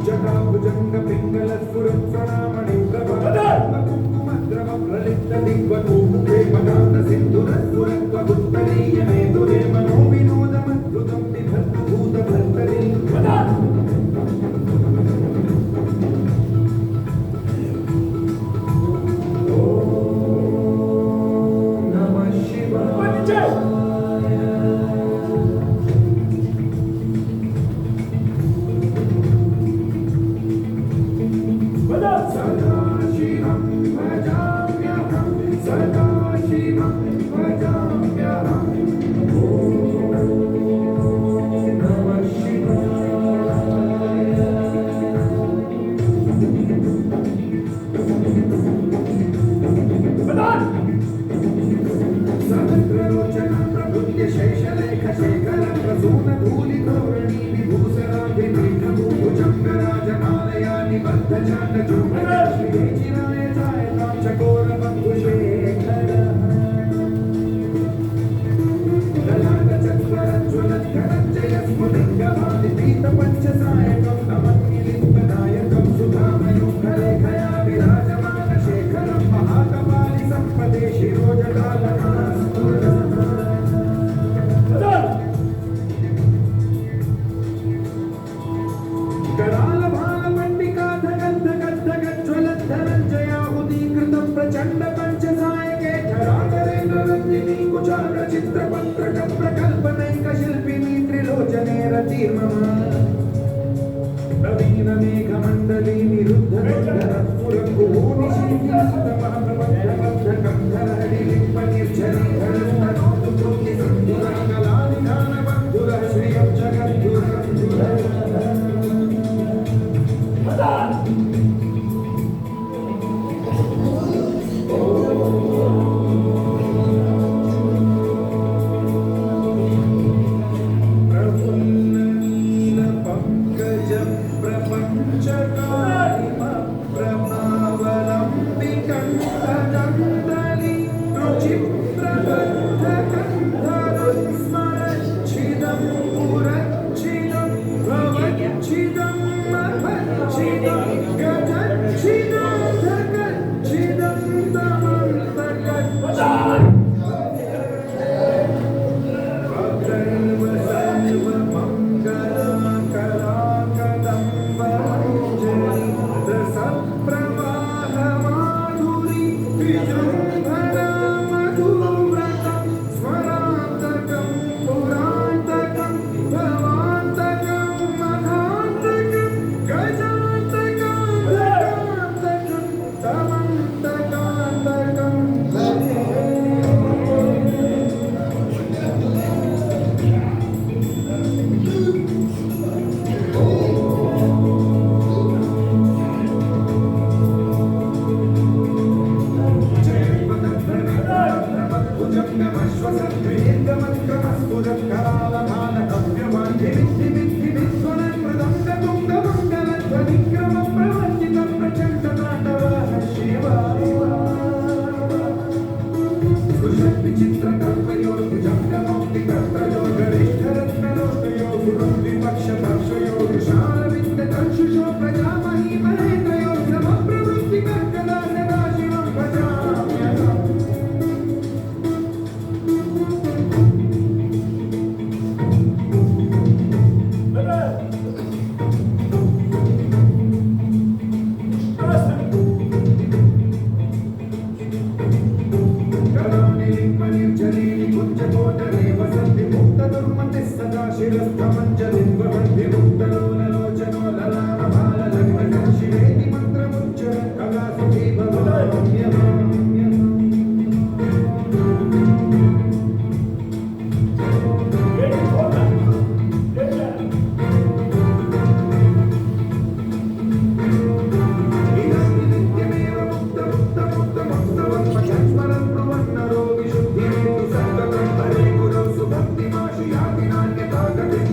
जटाभुजंग पिंगल स्फुरत् प्रणामणि कुङ्कुमद्रव प्रलिप्त दिग्वधूमुखे मदान्त सिन्धुरस्फुरत् वगुत्तरीय मेधुरे मनो विनोदमद्भुतं बिभर्तु भूतभर्तरि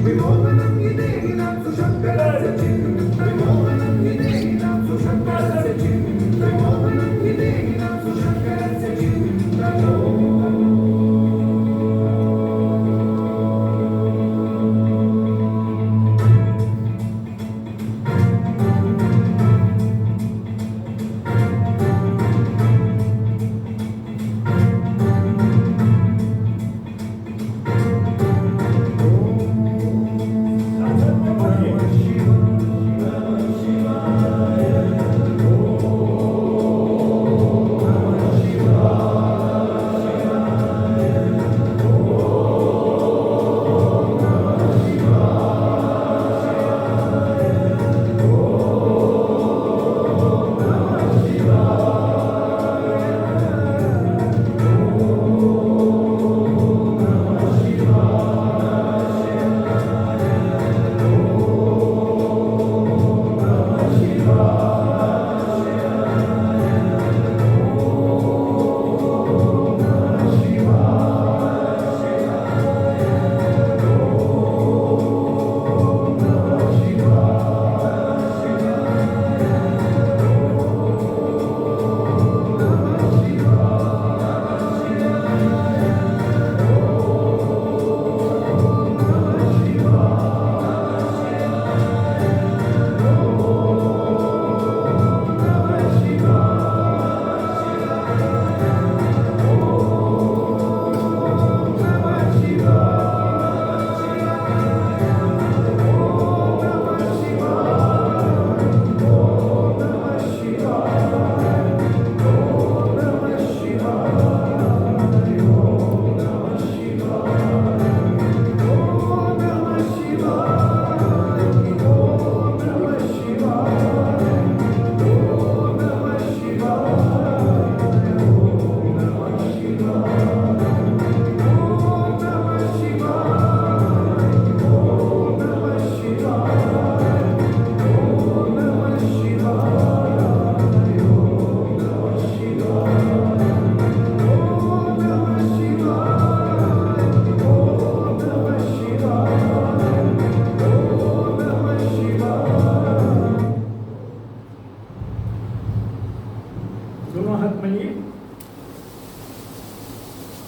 विमोचनं यदेहि न सुषम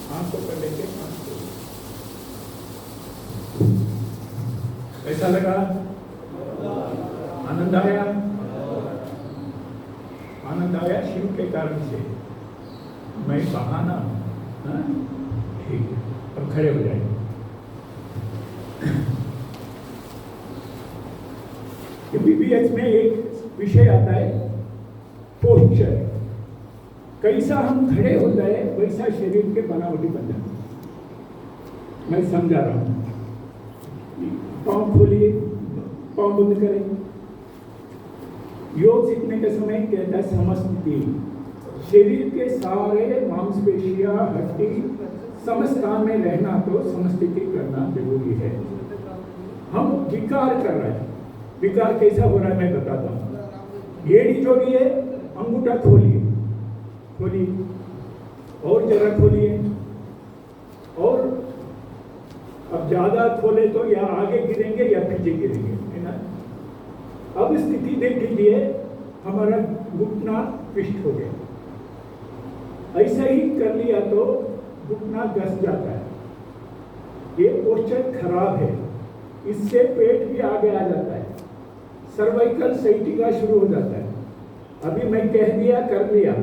आंखों पर लेके सांस छोड़ो। कैसा लगा? आनंद आया? आनंद आया शिव के कारण से। मैं बहाना, हाँ? ठीक है, अब खड़े हो जाएंगे। एमबीबीएस में एक विषय आता है पोस्चर। कैसा हम खड़े हो जाए वैसा शरीर के बनावटी बन जाए। मैं समझा रहा हूं। पांव खोलिए, पांव बंद करें। योग सीखने के समय कहता है समस्थिति। शरीर के सारे मांसपेशियां, हड्डी समस्थान में रहना, तो समस्थिति करना जरूरी है। हम विकार कर रहे हैं। विकार कैसा हो रहा है मैं बताता हूं। एड़ी जोड़िए, अंगूठा खोलिए, खोलिए और जरा खोलिए, और अब ज्यादा खोले तो या आगे गिरेंगे या पीछे गिरेंगे, है ना। अब स्थिति देख लीजिए, हमारा घुटना ट्विस्ट हो गया। ऐसा ही कर लिया तो घुटना घस जाता है। ये पोस्चर खराब है। इससे पेट भी आगे आ जाता है, सर्वाइकल साइटिका शुरू हो जाता है। अभी मैं कह दिया, कर लिया,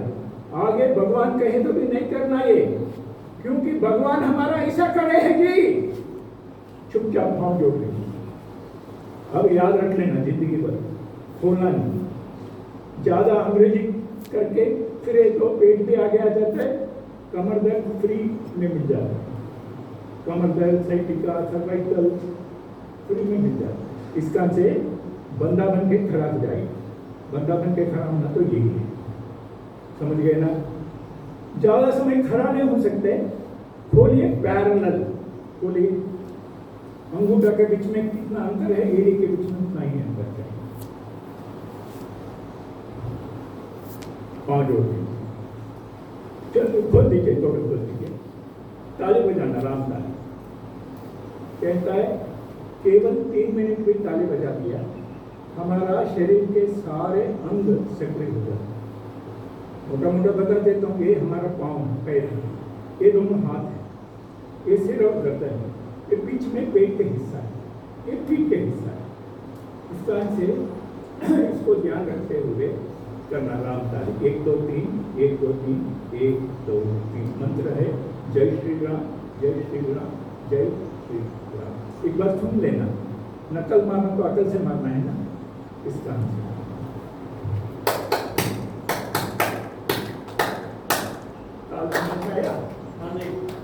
आगे भगवान कहे तो भी नहीं करना ये, क्योंकि भगवान हमारा ऐसा करे है जी। चुपचाप पाँव जोड़ लें। अब याद रख लेना जिंदगी भर, खोलना नहीं। ज्यादा अंग्रेजी करके फिरे तो पेट भी आगे आ जाता है, कमर दर्द फ्री में मिल जाता है। कमर दर्द, साइटिका, सर्वाइकल फ्री में मिल जाता है। इसका से बंदा बन के खड़ा हो जाएगा। बंदा बन के खड़ा होना तो यही है, समझ गए ना। ज्यादा समय खड़ा नहीं हो सकते, खोलिए पैरेलल, खोलिए। अंगूठा के बीच में कितना अंतर है, एड़ी के बीच में उतना ही अंतर है। पाँव जोड़ दीजिए, चलो खोल दीजिए, थोड़े खोल दीजिए। ताली बजाना, राम ताली कहता है। केवल 3 मिनट में ताली बजा दिया, हमारा शरीर के सारे अंग सक्रिय हो जाते हैं। मोटा मोटा बता देता हूँ। ये हमारा पाँव, पैर, ये दोनों हाथ है, ये सिर और गर्दन है, ये बीच में पेट के हिस्सा है, ये पीठ के हिस्सा है। इस तरह से इसको ध्यान रखते हुए करना। राम ताली 1 2 3, 1 2 3, 1 2 3। मंत्र है जय श्री राम, जय श्री राम, जय श्री राम। एक बार सुन लेना, नकल मारना तो अकल से मारना है ना। इस तरह से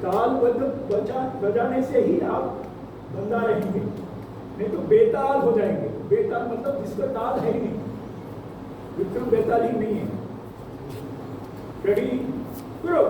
ताल बजाने से ही आप बंदा रहेंगे, नहीं तो बेताल हो जाएंगे। बेताल मतलब जिसका ताल है ही नहीं, विक्रम बेताल ही नहीं है। रेडी, करो।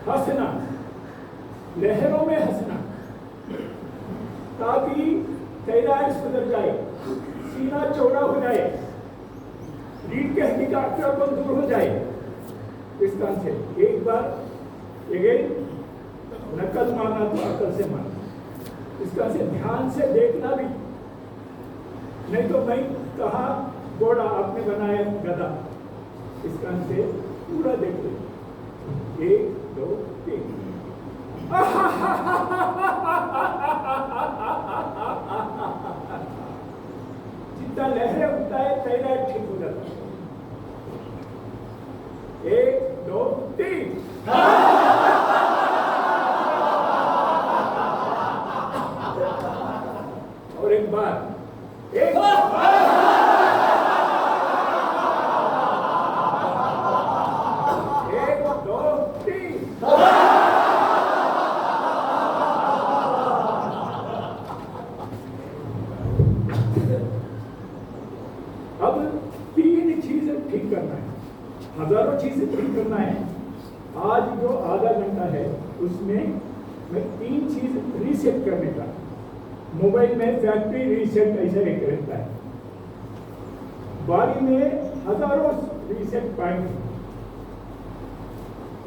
हंसना, लहरों में हंसना, ताकि थायराइड सुधर जाए, सीना चौड़ा हो जाए, रीढ़ के हड्डी का अकड़पन दूर हो जाए। इस तरह से एक बार नकल मारना तो अकल से मारना। इस तरह से ध्यान से देखना भी, नहीं तो मैं कहा घोड़ा आपने बनाया गधा। इस तरह से पूरा देख लो। 1 2 3। जितना लहरें उठता है थायराइड ठीक हो जाता है। 1 2 3। और एक बार, 1 2 3। ठीक करना है, हजारों चीजें ठीक करना है। आज जो आधा घंटा है उसमें मैं 3 चीज रीसेट करने का, मोबाइल में फैक्ट्री रीसेट ऐसा एक रहता है, बारी में हजारों रीसेट पॉइंट,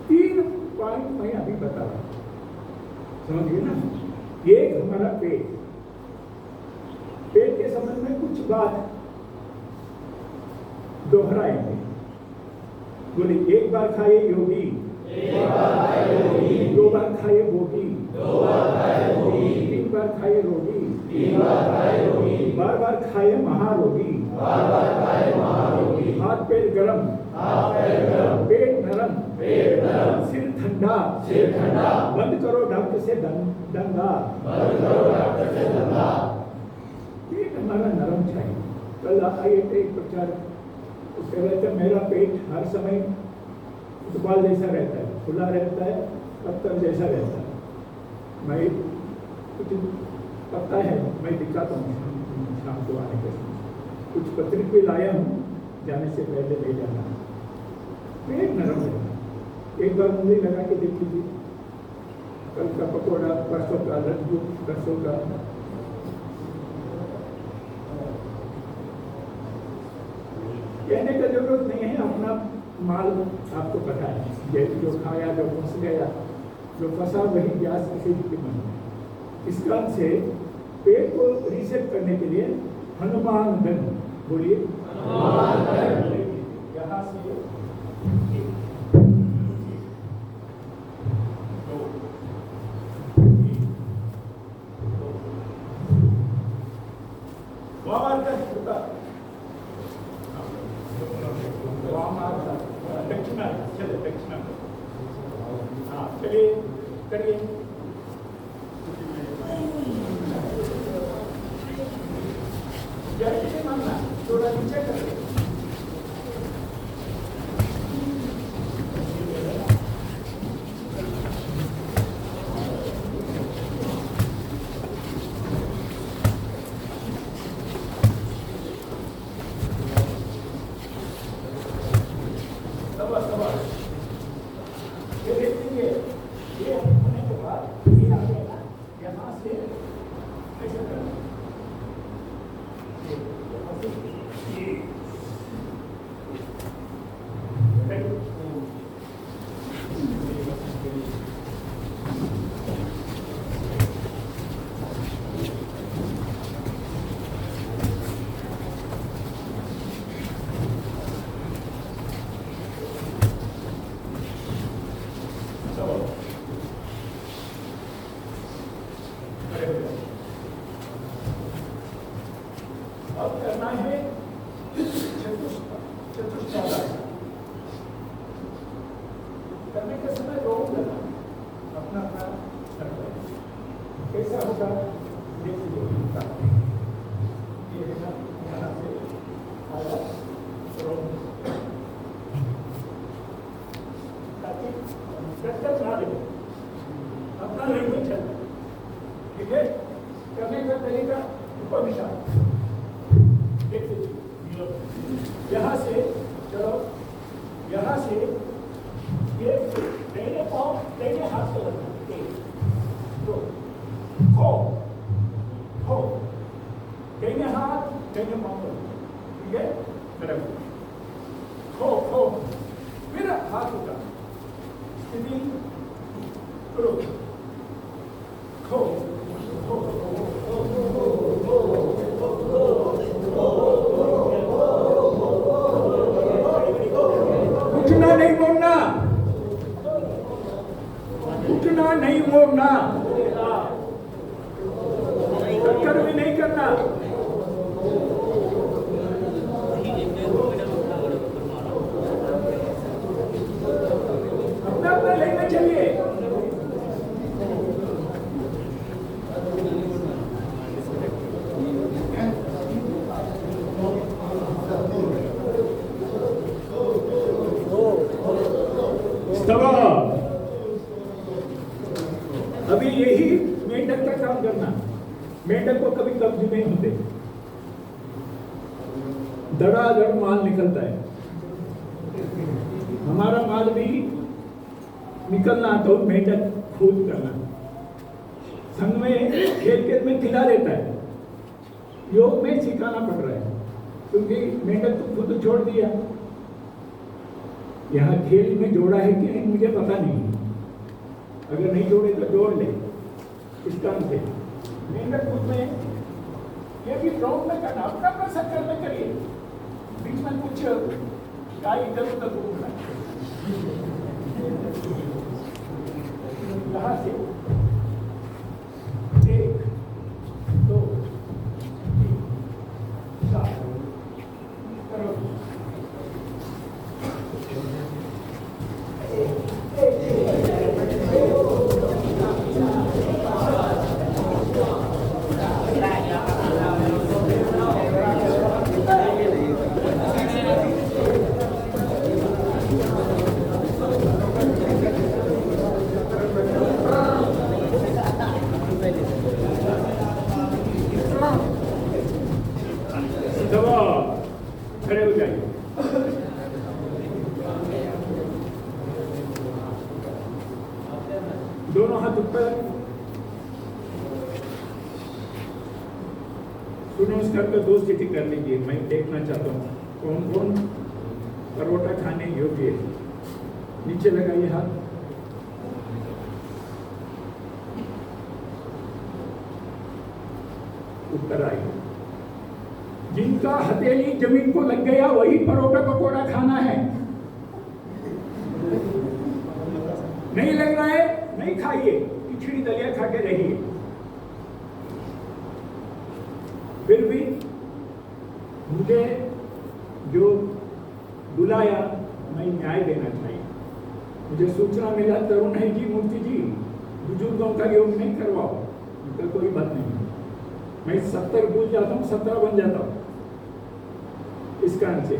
3 पॉइंट मैं अभी बता रहा हूं, समझिए ना। एक हमारा पेट, पेट के संबंध में कुछ बात दोहराएंगे। बोले, एक बार खाए योगी, 2 बार खाए भोगी, 3 बार खाए रोगी, बार बार खाए महारोगी, हाथ पैर गरम, पेट नरम, सिर ठंडा, बंद करो डॉक्टर से धंधा, पेट हमारा नरम चाहिए। कल आए थे एक प्रचार, कह रहे थे मेरा पेट हर समय फुटबॉल जैसा रहता है, खुला रहता है, पत्थर जैसा रहता है। मैं कुछ पता है, मैं दिखाता हूँ शाम को आने के समय, कुछ पत्रिका भी लाया हूँ, जाने से पहले ले जाना। पेट नरम रहता है, एक बार मुझे लगा के देख लीजिए, कल का पकौड़ा, परसों का लड्डू, परसों का कहने का जरूरत नहीं है, अपना माल आपको पता है, जो खाया, जो फंस गया, जो फंसा वही गैस एसिड की मन है। इस कारण से पेट को रीसेट करने के लिए हनुमान दंड, बोलिए यहाँ से दक्षिणा, चले दक्षिणा, हाँ चलिए करिए। जैसे मानना थोड़ा नीचे करिए, अब करना है चतुष्पाद। करने के समय रोक देना, अपना अपना कैसा होगा देख लीजिए। ये है ना, यहाँ से आया ताकि कट ना दे, अपना लैंग्वेज चलना, ठीक है। करने का तरीका उपविष्ट, यहाँ से चलो, यहाँ से ये दाहिने पाँव दाहिने हाथ से रखना, 1 2 खो खो, दाहिने हाथ दाहिने पाँव रखना, ठीक है। मेरा खो खो, फिर हाथ उठा, स्थिति करो, खो खो उठना नहीं मोड़ना, उठना नहीं मोड़ना, टक्कर भी नहीं करना। अपना अपना लेना चाहिए। अभी यही मेंढक का काम करना। मेंढक को कभी कब्ज नहीं होते, धड़ाधड़ माल निकलता है। हमारा माल भी निकलना तो मेहनत खुद करना। संघ में खेल में खिला देता है, योग में सिखाना पड़ रहा है, क्योंकि मेहनत तो खुद छोड़ दिया। यहाँ खेल में जोड़ा है कि नहीं मुझे पता नहीं, अगर नहीं जोड़े तो जोड़ ले। इस काम से मेहनत खुद में, ये भी ग्राउंड में करना, अपना अपना सर्कल में करिए, बीच में कुछ गाय इधर उधर घूमना। यहाँ से 1 2 3 4 करो। खड़े हो जाइए। दोनों हाथ ऊपर। सूर्य नमस्कार का 2 स्थिति कर लीजिए। मैं देखना चाहता हूँ कौन कौन परोठा खाने योग्य है। नीचे लगाइए हाथ। ऊपर आइए। जिनका हथेली जमीन को लग गया वही परोठा पकोड़ा खाना है। नहीं लग रहा है नहीं खाइए, खिचड़ी दलिया खा के रहिए। फिर भी मुझे जो बुलाया मैं न्याय देना चाहिए। मुझे सूचना मिला तरुण है जी मूर्ति जी बुजुर्गों का योग नहीं करवाओ, तो कोई बात नहीं। मैं 70 भूल जाता हूँ, 17 बन जाता हूँ। इस कारण से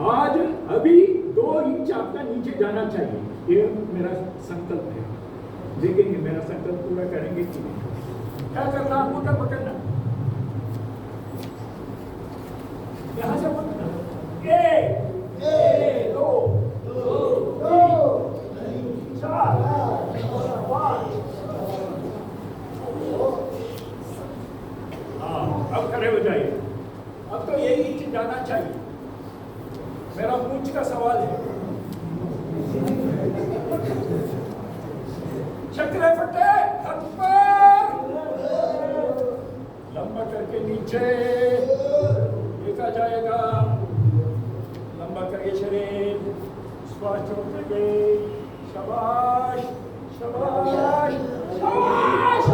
आज अभी 2 इंच आपका नीचे जाना चाहिए, ये मेरा संकल्प है। देखेंगे मेरा संकल्प पूरा करेंगे कि नहीं। क्या करना आपको, क्या पकड़ना, यहां से पकड़ना। 1 2 3 4 5। अब खड़े हो जाइए। अब तो यही इंच जाना चाहिए। मेरा पूछ का सवाल है। चक्रे फटे हाथ पर, लंबा करके नीचे देखा जाएगा। लंबा करिए शरीर, श्वास छोड़ेंगे। शाबाश शाबाश शाबाश।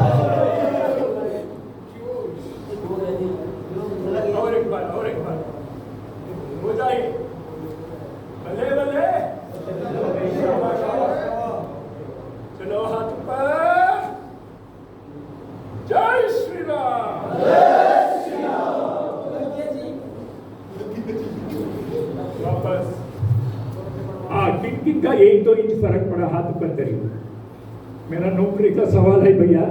और एक बार हो जाए। भले भले चलो हाथ पर। जय श्री राम। वापस किन का 1-2 इंच फर्क पड़ा, हाथ ऊपर करिए। मेरा नौकरी का सवाल है भैया,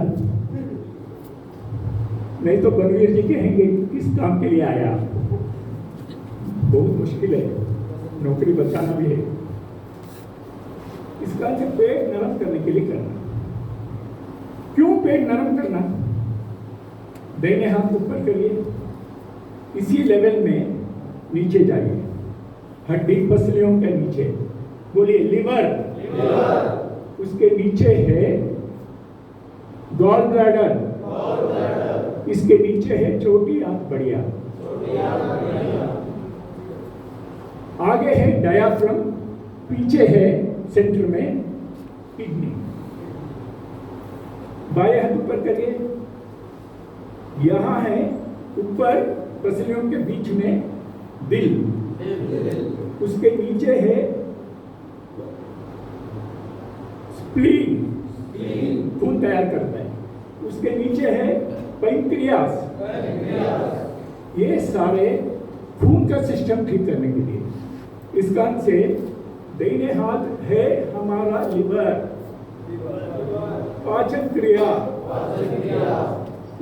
नहीं तो बनवीर जी कहेंगे किस काम के लिए आया। बहुत मुश्किल है, नौकरी बचाना भी है। इसका से पेट नरम करने के लिए करना। क्यों पेट नरम करना? दाहिने हाथ ऊपर करिए, इसी लेवल में नीचे जाइए। हड्डी पसलियों के नीचे बोलिए लिवर, उसके नीचे है गॉल ब्लैडर, इसके नीचे है छोटी आंत बड़ी आंत, आगे है डायाफ्राम, पीछे है सेंटर में किडनी। बाएं हाथ ऊपर करिए, यहां है ऊपर पसलियों के बीच में दिल, उसके नीचे है स्प्लीन, खून तैयार करता है, उसके नीचे है पैंक्रियास, ये सारे खून का सिस्टम ठीक करने के लिए। इस कारण से दाहिने हाथ है हमारा लिवर, पाचन क्रिया,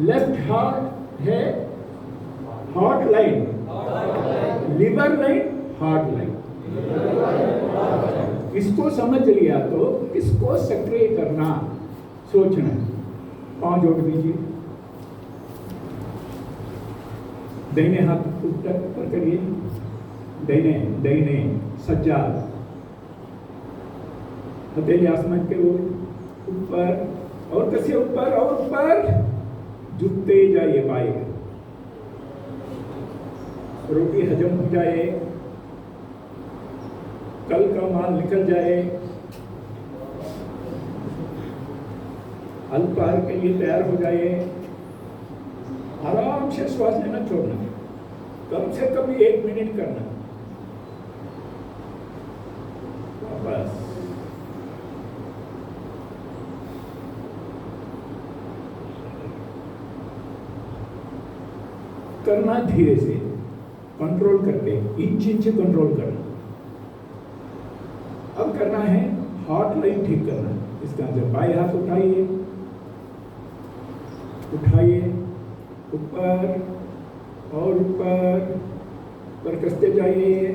लेफ्ट हार्ट है heart line, liver line, heart line. इसको समझ लिया तो इसको सक्रिय करना, सोचना। पांव जोड़ दीजिए, दाहिने हाथ ऊपर करिए, दाहिने दाहिने सज्जा, हथेली आसमान के ऊपर, और कैसे ऊपर और ऊपर, झुकते जाइए बाएं। रोटी हजम हो जाए, कल का माल निकल जाए, अल्पाहार के लिए तैयार हो जाए। आराम से श्वास लेना छोड़ना, कम से कम 1 मिनट करना। बस करना, धीरे से कंट्रोल करके, इंच कंट्रोल करना। अब करना है हार्ट लाइन ठीक करना। इसका आंसर बाएं हाथ उठाइए, उठाइए, ऊपर और ऊपर कसते जाइए,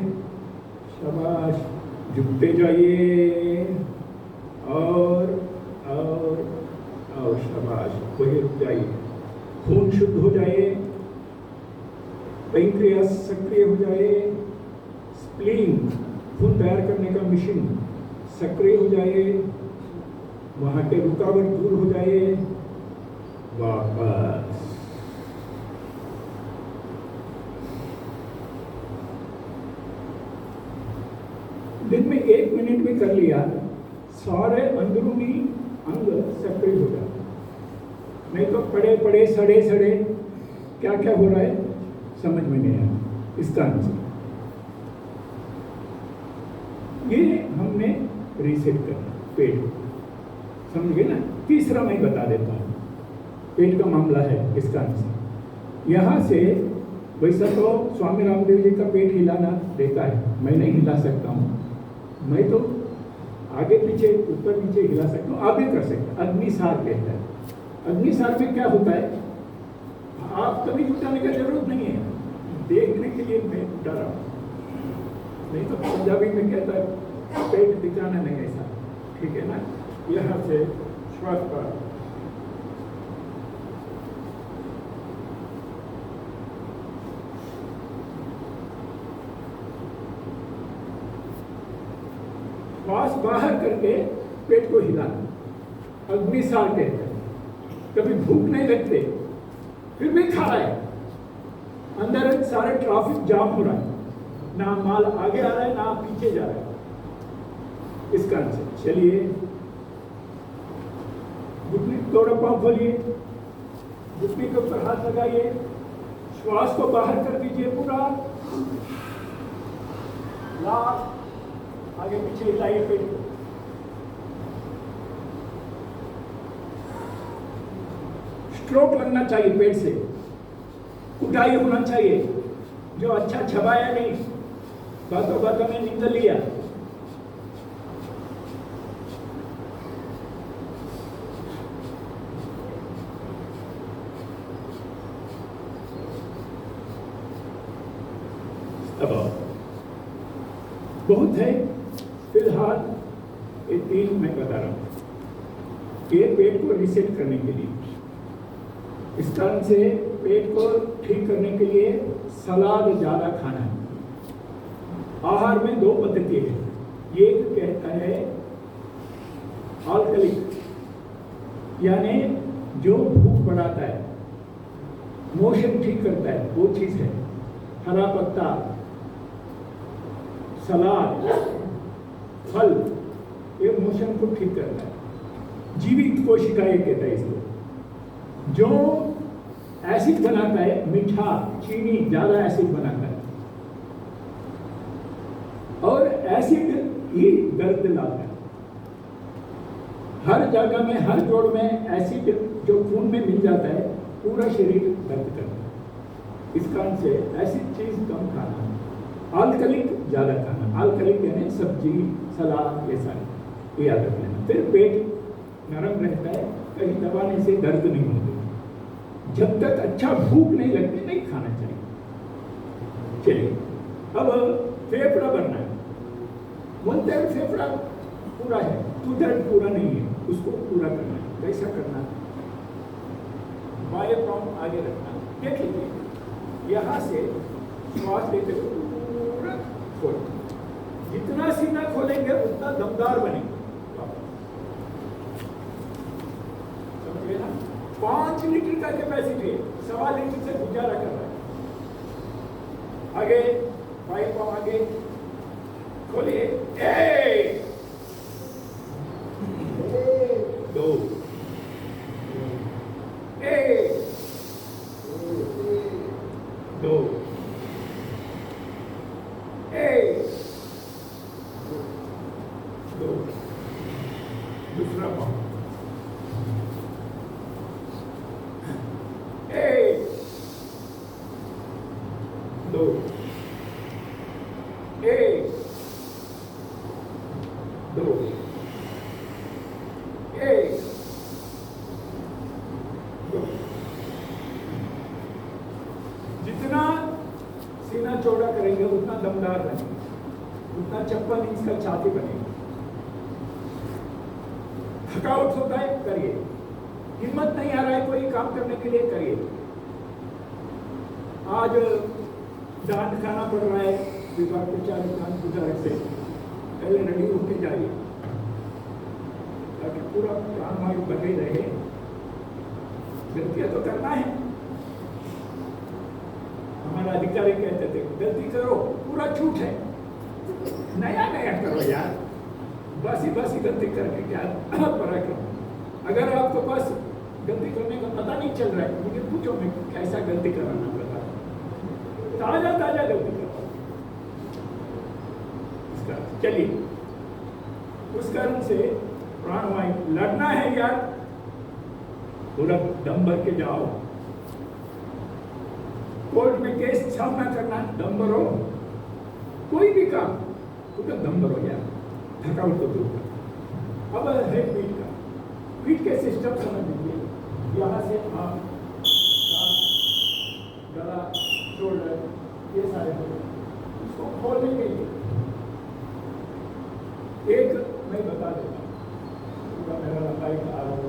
शाबाश, झुकते जाइए, और शाबाश, वही रुक जाइए। खून शुद्ध हो जाए, पैंक्रियास सक्रिय हो जाए, स्प्लीन खून तैयार करने का मशीन सक्रिय हो जाए, वहां के रुकावट दूर हो जाए। वापस दिन में 1 मिनट में कर लिया, सारे अंदरूनी अंग सक्रिय हो जाते। नहीं तो पड़े पड़े सड़े सड़े क्या क्या हो रहा है समझ में नहीं आया। इसका आंसर ये हमने रीसेट करना पेट, समझ गए ना। तीसरा मैं बता देता हूँ, पेट का मामला है। इसका आंसर यहाँ से, वैसा तो स्वामी रामदेव जी का पेट हिलाना देखा है, मैं नहीं हिला सकता हूँ। मैं तो आगे पीछे ऊपर नीचे हिला सकता हूँ, आप भी कर सकते हैं। अग्निसार कहता है। अग्निसार में क्या होता है, आप कभी उठाने का जरूरत नहीं है, देखने के लिए मैं उठा रहा हूँ। नहीं तो पंजाबी में कहता है पेट दिखाना नहीं, ऐसा ठीक है ना। यहाँ से श्वास पर श्वास बाहर करके पेट को हिलाना, अग्निसार कहते हैं। कभी भूख नहीं लगते फिर भी खा रहा है, अंदर सारे ट्रैफिक जाम हो रहा है, ना माल आगे आ रहा है ना पीछे जा रहा है। इसका आंसर, चलिए घुटने थोड़ा पांव खोलिए, घुटने के ऊपर हाथ लगाइए, श्वास को बाहर कर दीजिए पूरा, आगे पीछे हिलाइए पेट को। स्ट्रोक लगना चाहिए पेट से, उठाई होना चाहिए। जो अच्छा छबाया नहीं, बातों बातों में निकल लिया। अब बहुत है, फिलहाल ये 3 मैं बता रहा हूं। ये पेट को रीसेट करने के लिए, इस कारण से पेट को ठीक करने के लिए सलाद ज्यादा खाना है। आहार में 2 पद्धति है। एक कहता है अल्कलिक, यानी जो भूख बढ़ाता है, मोशन ठीक करता है, वो चीज है। हरा पत्ता, सलाद, फल, ये मोशन को ठीक करता है। जीवित कोशिकाएं कहता है इसको। जो एसिड बनाता है, मीठा, चीनी ज्यादा एसिड बनाता है, और एसिड ही दर्द लाता है। हर जगह में, हर जोड़ में एसिड जो खून में मिल जाता है, पूरा शरीर दर्द करता है। इस कारण से एसिड चीज कम खाना, अल्कलिक ज्यादा खाना। अल्कलिक यानी सब्जी, सलाद, ये सारे, ये याद रखना। फिर पेट नरम रहता है, कहीं दबाने से दर्द नहीं होता। जब तक अच्छा भूख नहीं लगती नहीं खाना चाहिए। चलिए अब फेफड़ा भरना है। 1/3 फेफड़ा पूरा है, 2/3 पूरा नहीं है, उसको पूरा करना है। कैसा करना है? बाएं पाँव आगे रखना, देख लीजिए, यहाँ से श्वास लेते हुए पूरा खोल, जितना सीना खोलेंगे उतना दमदार बनेंगे। समझिए ना, 5 लीटर का कैपेसिटी है, 1.25 लीटर से गुजारा कर रहा है। आगे बाएं पाँव आगे खोलिए, 1 2 1 2 1 2 दूसरा पाँव 1 2 1 2 1 2। जितना सीना चौड़ा करेंगे उतना दमदार बनेगा, उतना 56 इंच का छाती बनेगी। थकावट होता है, करिए। हिम्मत नहीं आ रहा है कोई काम करने के लिए, करिए। आज डांट खाना पड़ रहा है विभाग के 4 गुजारक से, पहले रेडी होके जाइए ताकि पूरा प्राणवायु बने रहे। गलतियां तो करना है, हमारा अधिकारी कहते थे गलती करो, पूरा झूठ है, नया नया करो यार, बस ही गलती करके क्या पराक्रम। अगर आपको बस गलती करने का पता नहीं चल रहा है, मुझे पूछो मैं कैसा गलती कराना पता, ताजा गलती करो। चलिए, उस कारण से प्राणवायु लड़ना है यार, पूरा दम भर के जाओ। कोर्ट में केस सामना करना, दम भरो। कोई भी काम पूरा दम भरो यार, थकावट को दूर कर। अब है पीठ का, पीठ के सिस्टम समझ लीजिए। यहाँ से आप गला, शोल्डर, ये सारे इसको खोलने के लिए एक मैं बता देता हूँ, पूरा मेरा लंबाई का आरोप।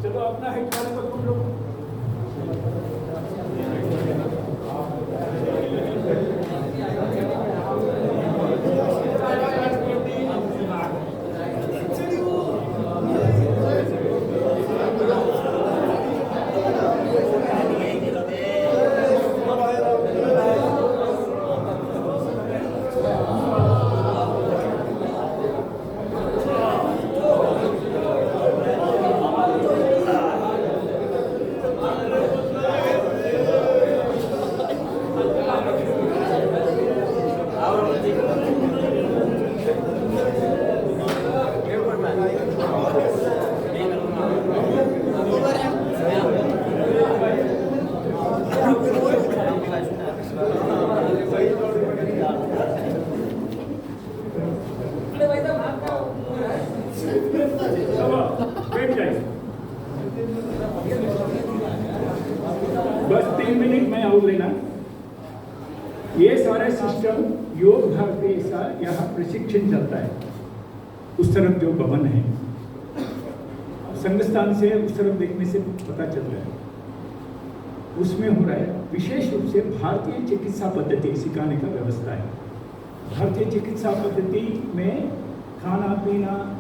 चलो अपना हिट वाले को तुम लोग बस 3 मिनट में और लेना। ये सारा सिस्टम योग भारती का यहाँ प्रशिक्षण चलता है। उस तरफ जो भवन है, संघस्थान से उस तरफ देखने से पता चल रहा है, उसमें हो रहा है। विशेष रूप से भारतीय चिकित्सा पद्धति सिखाने का व्यवस्था है। भारतीय चिकित्सा पद्धति में खाना पीना